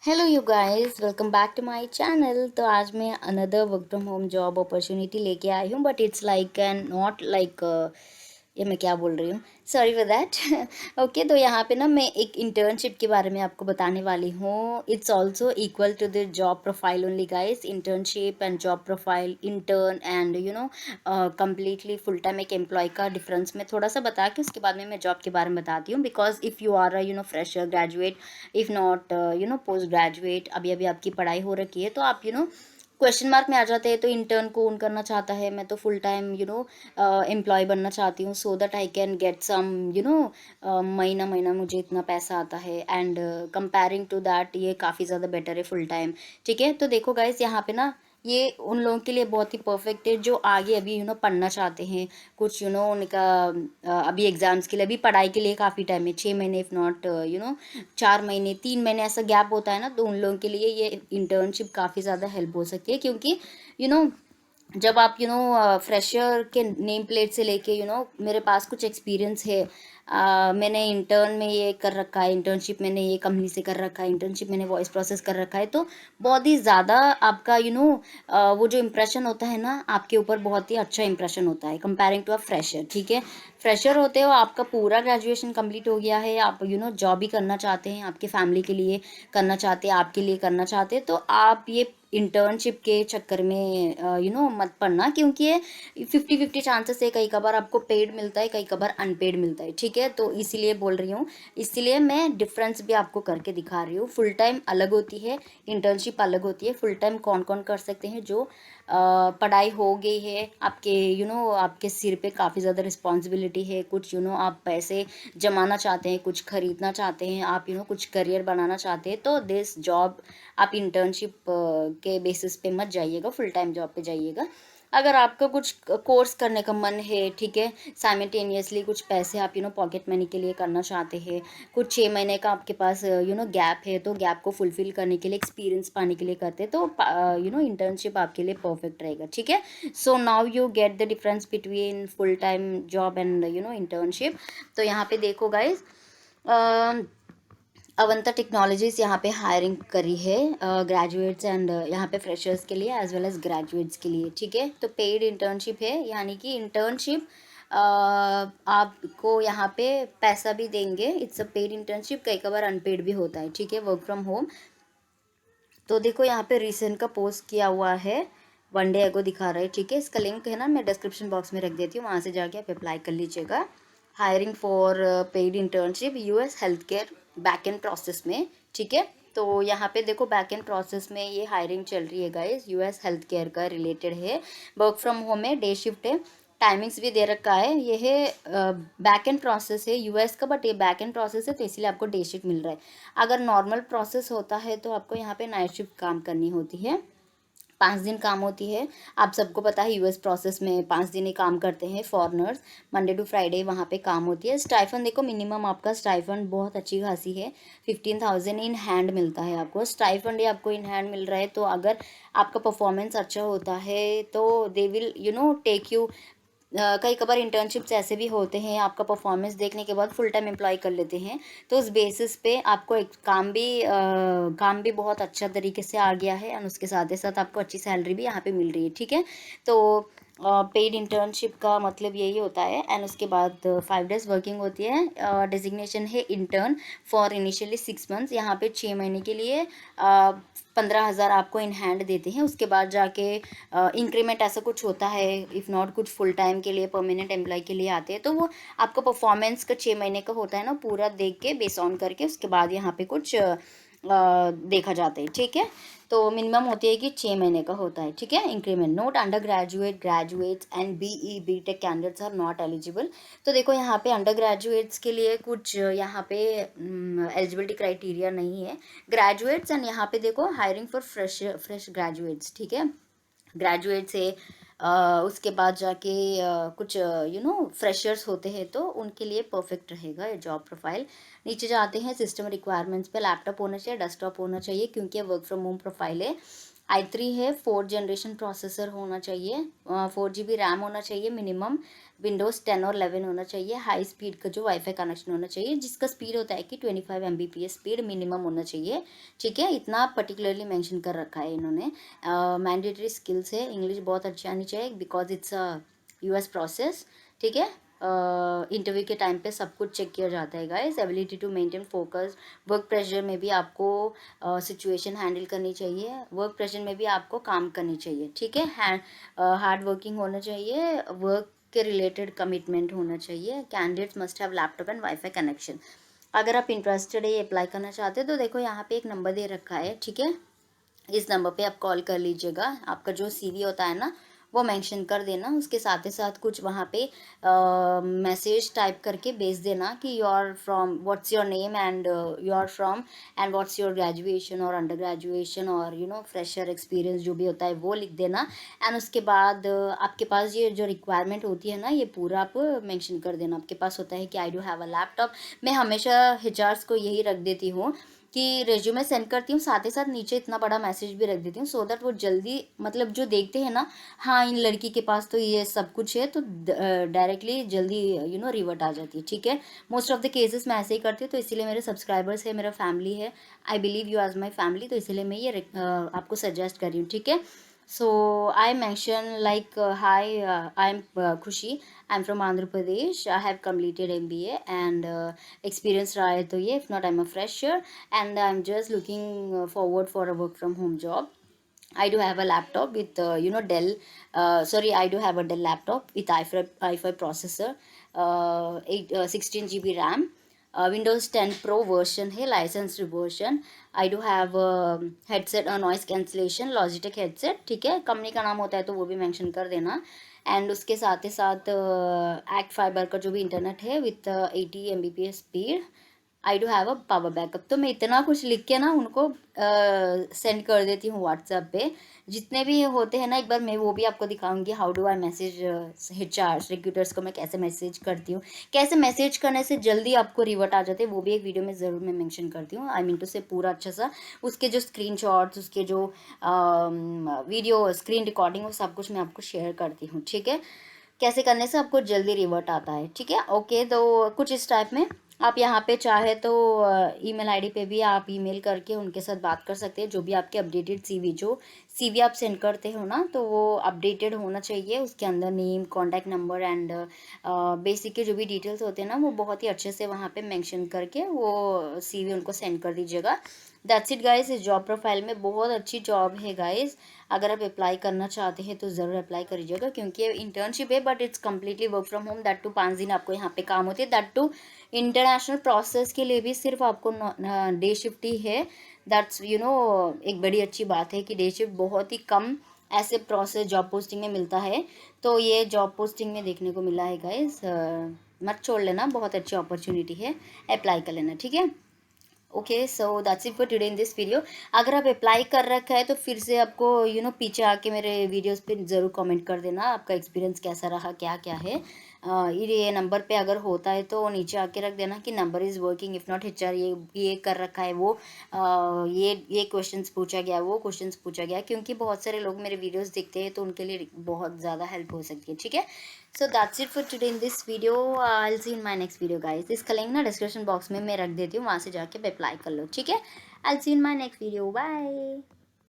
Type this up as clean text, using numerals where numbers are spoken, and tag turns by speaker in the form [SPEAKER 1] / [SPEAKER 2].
[SPEAKER 1] Hello you guys, welcome back to my channel. तो आज मैं another work from home job opportunity लेके आई हूँ, but it's like and not like ये मैं क्या बोल रही हूँ, सॉरी फॉर दैट। ओके, तो यहाँ पे ना मैं एक इंटर्नशिप के बारे में आपको बताने वाली हूँ। It's also equal to the job profile only guys. Internship and job profile, intern and completely full time एक एम्प्लॉय का डिफरेंस मैं थोड़ा सा बता के उसके बाद में मैं जॉब के बारे में बताती हूँ। Because if you are fresher graduate, if not post graduate, अभी अभी आपकी पढ़ाई हो रखी है, तो आप क्वेश्चन मार्क में आ जाते हैं। तो इंटर्न कौन करना चाहता है, मैं तो फुल टाइम एम्प्लॉय बनना चाहती हूँ, so that I can get some महीना महीना मुझे इतना पैसा आता है। एंड कंपेयरिंग टू दैट ये काफ़ी ज़्यादा बेटर है फुल टाइम। ठीक है, तो देखो गाइस, यहाँ पे ना ये उन लोगों के लिए बहुत ही परफेक्ट है जो आगे अभी पढ़ना चाहते हैं। कुछ उनका अभी एग्ज़ाम्स के लिए, अभी पढ़ाई के लिए काफ़ी टाइम है, 6 महीने इफ़ नॉट 4 महीने, 3 महीने ऐसा गैप होता है ना, तो उन लोगों के लिए ये इंटर्नशिप काफ़ी ज़्यादा हेल्प हो सकती है। क्योंकि यू नो जब आप फ्रेशर के नेम प्लेट से लेके मेरे पास कुछ एक्सपीरियंस है। मैंने इंटर्न में ये कर रखा है, इंटर्नशिप मैंने ये कंपनी से कर रखा है, इंटर्नशिप मैंने वॉइस प्रोसेस कर रखा है, तो बहुत ही ज़्यादा आपका वो जो इम्प्रेशन होता है ना आपके ऊपर, बहुत ही अच्छा इम्प्रेशन होता है कंपेयरिंग टू अ फ्रेशर। ठीक है, फ्रेशर होते हो, आपका पूरा ग्रेजुएशन कंप्लीट हो गया है, आप जॉब भी करना चाहते हैं, आपके फैमिली के लिए करना चाहते हैं, आपके लिए करना चाहते हैं, तो आप ये इंटर्नशिप के चक्कर में मत पड़ना। क्योंकि ये 50-50 चांसेस है, कई कबार आपको पेड मिलता है, कई कबार अनपेड मिलता है। ठीक है, तो इसीलिए बोल रही हूँ, इसलिए मैं डिफरेंस भी आपको करके दिखा रही हूँ। फुल टाइम अलग होती है, इंटर्नशिप अलग होती है। फुल टाइम कौन कौन कर सकते हैं, जो पढ़ाई हो गई है, आपके आपके सिर पे काफ़ी ज़्यादा रिस्पॉन्सिबिलिटी है, कुछ आप पैसे जमाना चाहते हैं, कुछ खरीदना चाहते हैं, आप कुछ करियर बनाना चाहते हैं, तो दिस जॉब आप इंटर्नशिप के बेसिस पे मत जाइएगा, फुल टाइम जॉब पे जाइएगा। अगर आपका कुछ कोर्स करने का मन है, ठीक है, साइमल्टेनियसली कुछ पैसे आप पॉकेट मनी के लिए करना चाहते हैं, कुछ 6 महीने का आपके पास गैप है, तो गैप को फुलफिल करने के लिए, एक्सपीरियंस पाने के लिए करते हैं, तो इंटर्नशिप आपके लिए परफेक्ट रहेगा। ठीक है, so now you get the difference between full time job and internship. तो यहाँ पे देखो गाइज, अवंता टेक्नोलॉजीज यहाँ पे हायरिंग करी है ग्रेजुएट्स एंड यहाँ पे फ्रेशर्स के लिए एज वेल एज ग्रेजुएट्स के लिए। ठीक है, तो पेड इंटर्नशिप है, यानी कि इंटर्नशिप आपको यहाँ पे पैसा भी देंगे। इट्स अ पेड इंटर्नशिप, कई कबार अनपेड भी होता है। ठीक है, वर्क फ्रॉम होम। तो देखो यहाँ पे रिसेंट का पोस्ट किया हुआ है, 1 डे अगो दिखा रहा है। ठीक है, इसका लिंक है ना, मैं डिस्क्रिप्शन बॉक्स में रख देती हूँ, वहाँ से जाके आप अप्लाई कर लीजिएगा। Hiring for paid internship US health care back and process में। ठीक है, तो यहाँ पे देखो बैक एंड प्रोसेस में ये हायरिंग चल रही है गाइस, यूएस हेल्थ केयर का रिलेटेड है। वर्क फ्रॉम होम है, डे शिफ्ट है, टाइमिंग्स भी दे रखा है। ये है बैक एंड प्रोसेस है यूएस का, बट ये बैक एंड प्रोसेस है, तो इसलिए आपको डे शिफ्ट मिल रहा है। अगर नॉर्मल प्रोसेस होता है तो आपको यहाँ पे नाइट शिफ्ट काम करनी होती है, 5 दिन काम होती है। आप सबको पता है यूएस प्रोसेस में 5 दिन ही काम करते हैं फॉरनर्स, मंडे टू फ्राइडे वहाँ पे काम होती है। स्टाइफन देखो, मिनिमम आपका स्टाइफन बहुत अच्छी खासी है, 15,000 इन हैंड मिलता है आपको। स्टाइफन ही आपको इन हैंड मिल रहा है, तो अगर आपका परफॉर्मेंस अच्छा होता है तो दे विल टेक यू। कई कबार इंटर्नशिप्स ऐसे भी होते हैं, आपका परफॉर्मेंस देखने के बाद फुल टाइम एम्प्लॉय कर लेते हैं, तो उस बेसिस पे आपको एक काम भी बहुत अच्छा तरीके से आ गया है, और उसके साथ ही साथ आपको अच्छी सैलरी भी यहाँ पे मिल रही है। ठीक है, तो पेड इंटर्नशिप का मतलब यही होता है। एंड उसके बाद 5 डेज वर्किंग होती है। डिजिग्नेशन है इंटर्न फॉर इनिशियली 6 मंथ्स, यहाँ पे 6 महीने के लिए 15,000 आपको इन हैंड देते हैं। उसके बाद जाके इंक्रीमेंट ऐसा कुछ होता है, इफ़ नॉट कुछ फुल टाइम के लिए परमानेंट एम्प्लॉय के लिए आते हैं, तो वो आपका परफॉर्मेंस का 6 महीने का होता है ना, पूरा देख के बेस ऑन करके उसके बाद यहाँ पे कुछ देखा जाता है। ठीक है, तो मिनिमम होती है कि 6 महीने का होता है। ठीक है, increment note, under graduate, graduates and BE BTech candidates are not eligible. तो देखो यहाँ पे अंडर ग्रेजुएट्स के लिए कुछ यहाँ पे एलिजिबिलिटी क्राइटेरिया नहीं है। ग्रेजुएट्स एंड यहाँ पे देखो हायरिंग फॉर फ्रेश ग्रेजुएट्स। ठीक है, ग्रेजुएट से उसके बाद जाके कुछ फ्रेशर्स होते हैं, तो उनके लिए परफेक्ट रहेगा ये जॉब प्रोफाइल। नीचे जाते हैं, सिस्टम रिक्वायरमेंट्स पे लैपटॉप होना चाहिए, डेस्कटॉप होना चाहिए, क्योंकि वर्क फ्रॉम होम प्रोफाइल है। i3 है, 4th जनरेशन प्रोसेसर होना चाहिए, 4 GB रैम होना चाहिए मिनिमम, विंडोज़ 10 और 11 होना चाहिए, हाई स्पीड का जो वाईफाई कनेक्शन होना चाहिए जिसका स्पीड होता है कि 25 Mbps स्पीड मिनिमम होना चाहिए। ठीक है, इतना पर्टिकुलरली मेंशन कर रखा है इन्होंने। मैंडेटरी स्किल्स है, इंग्लिश बहुत अच्छी आनी चाहिए because it's a US process. ठीक है, इंटरव्यू के टाइम पे सब कुछ चेक किया जाता है guys. Ability to maintain focus, work pressure में भी आपको सिचुएशन हैंडल करनी चाहिए, वर्क प्रेशर में भी आपको काम करनी चाहिए। ठीक है, हार्ड वर्किंग होना चाहिए, वर्क के रिलेटेड कमिटमेंट होना चाहिए। Candidates must have laptop and wifi connection. अगर आप इंटरेस्टेड है ये अप्लाई करना चाहते हो तो देखो यहाँ पे एक नंबर दे रखा है। ठीक है, इस नंबर पे आप कॉल कर लीजिएगा, आपका जो सीवी होता है ना वो मेंशन कर देना, उसके साथ ही साथ कुछ वहाँ पे मैसेज टाइप करके भेज देना कि you are from, what's your name and you are from and what's your graduation और अंडर ग्रेजुएशन और फ्रेशर एक्सपीरियंस जो भी होता है वो लिख देना। एंड उसके बाद आपके पास ये जो रिक्वायरमेंट होती है ना ये पूरा आप मेंशन कर देना। आपके पास होता है कि I do have a laptop. मैं हमेशा एचआर्स को यही रख देती हूँ कि रेज्यूमे सेंड करती हूँ, साथ ही साथ नीचे इतना बड़ा मैसेज भी रख देती हूँ सो दैट वो जल्दी मतलब जो देखते हैं ना, हाँ इन लड़की के पास तो ये सब कुछ है, तो डायरेक्टली जल्दी रिवर्ट आ जाती है। ठीक है, मोस्ट ऑफ द केसेस मैं ऐसे ही करती हूँ, तो इसीलिए मेरे सब्सक्राइबर्स है, मेरा फैमिली है, I believe you as my family, तो इसीलिए मैं ये आपको सजेस्ट कर रही हूँ। ठीक है, so I mention like hi, I'm Khushi, I'm from Andhra Pradesh, I have completed MBA and experience रहा है तो ये, if not I'm a fresher and I'm just looking forward for a work from home job. I do have a laptop with Dell, sorry, I do have a Dell laptop with i5 processor, 16 GB RAM, Windows 10 Pro version है, licensed version. I do have headset, noise cancellation, Logitech headset. ठीक है, company का नाम होता है तो वो भी मेंशन कर देना। एंड उसके साथ ही साथ एक्ट फाइबर का जो भी इंटरनेट है with 80 Mbps speed. I do have a power backup. तो मैं इतना कुछ लिख के ना उनको सेंड कर देती हूँ व्हाट्सएप पे। जितने भी होते हैं ना, एक बार मैं वो भी आपको दिखाऊंगी, how do I message HR recruiters को, मैं कैसे मैसेज करती हूँ, कैसे मैसेज करने से जल्दी आपको रिवर्ट आ जाते हैं, वो भी एक वीडियो में ज़रूर मैं मेंशन करती हूँ। आई मीन टू से पूरा अच्छा सा उसके जो स्क्रीनशॉट्स, उसके जो वीडियो स्क्रीन रिकॉर्डिंग, वो सब कुछ मैं आपको शेयर करती हूँ। ठीक है, कैसे करने से आपको जल्दी रिवर्ट आता है। ठीक है, ओके, तो कुछ इस टाइप में आप यहाँ पे चाहे तो ईमेल आईडी पे भी आप ईमेल करके उनके साथ बात कर सकते हैं। जो भी आपके अपडेटेड सीवी, जो सीवी आप सेंड करते हो ना, तो वो अपडेटेड होना चाहिए, उसके अंदर name, contact number and basic के जो भी डिटेल्स होते हैं ना वो बहुत ही अच्छे से वहाँ पे मेंशन करके वो सीवी उनको सेंड कर दीजिएगा। That's it guys. इस जॉब प्रोफाइल में बहुत अच्छी जॉब है गाइस, अगर आप अप्लाई करना चाहते हैं तो ज़रूर अप्लाई करिएगा, क्योंकि ये इंटर्नशिप है but it's completely work from home. That too 5 दिन आपको यहाँ पे काम होती है, दैट टू इंटरनेशनल प्रोसेस के लिए भी सिर्फ आपको डे शिफ्ट ही है। दैट्स एक बड़ी अच्छी बात है कि डे शिफ्ट बहुत ही कम ऐसे प्रोसेस जॉब पोस्टिंग में मिलता है, तो ये जॉब पोस्टिंग में देखने को मिला है गाइस। मत छोड़ लेना, बहुत अच्छी अपॉर्चुनिटी है, अप्लाई कर लेना। ठीक है, okay, so that's it for today in this video. अगर आप अप्लाई कर रखा है तो फिर से आपको पीछे आके मेरे वीडियोस पे ज़रूर कमेंट कर देना, आपका एक्सपीरियंस कैसा रहा, क्या क्या है। ये नंबर पे अगर होता है तो नीचे आके रख देना कि number is working, if not HR ये कर रखा है, वो ये क्वेश्चंस पूछा गया, वो क्वेश्चंस पूछा गया, क्योंकि बहुत सारे लोग मेरे वीडियोस देखते हैं तो उनके लिए बहुत ज़्यादा हेल्प हो सकती है। ठीक है, so that's it for today in this video. I will see in my next video guys. इसका लिंक ना डिस्क्रिप्शन बॉक्स में मैं रख देती हूँ, वहाँ से जाके अप्लाई कर लो। ठीक है, I will see in my next video, bye.